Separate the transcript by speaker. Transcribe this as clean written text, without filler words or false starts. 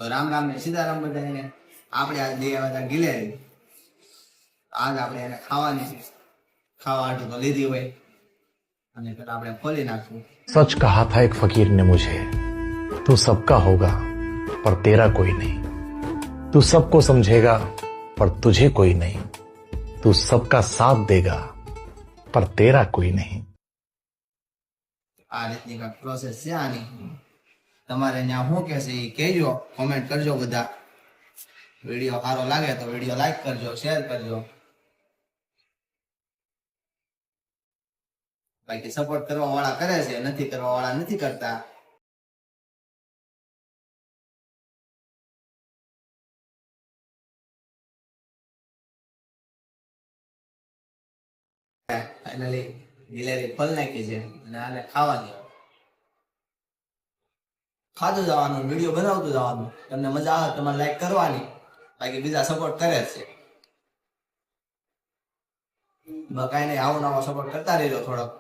Speaker 1: તો રામ રામ ને સીતારામ બધાને. આપણે આજ દે આવ્યા હતા ગિલેરી. આજ આપણે એને ખાવાની છે. ખાવા હાટું તો લીધી હોય અને પેલા આપણે ખોલી નાખશું.
Speaker 2: सच कहा था एक फकीर ने मुझे, तू सबका होगा पर तेरा कोई नहीं, तू सबको समझेगा पर तुझे कोई नहीं, तू सबका साथ देगा पर तेरा कोई नहीं.
Speaker 1: આ રીતની કાંઈક પ્રોસેસ છે આની. તમારે ત્યાં શું કહેશે એ કહેજો, કોમેન્ટ કરજો બધા. વિડીયો સારો લાગે તો વિડીયો લાઈક કરજો, શેર કરજો. બાકી સપોર્ટ કરવા વાળા કરે છે, નથી કરવા વાળા નથી કરતા. ફાઇનલી ગિલેરી ફળ નાખી છે અને આને ખાવાની. ખાતું જવાનું, વિડીયો બનાવતું જવાનું. તમને મજા આવે તમારે લાઈક કરવાની. બાકી બીજા સપોર્ટ કરે જ છે. કાંઈ નહીં, આવો નવો સપોર્ટ કરતા રહેજો થોડોક.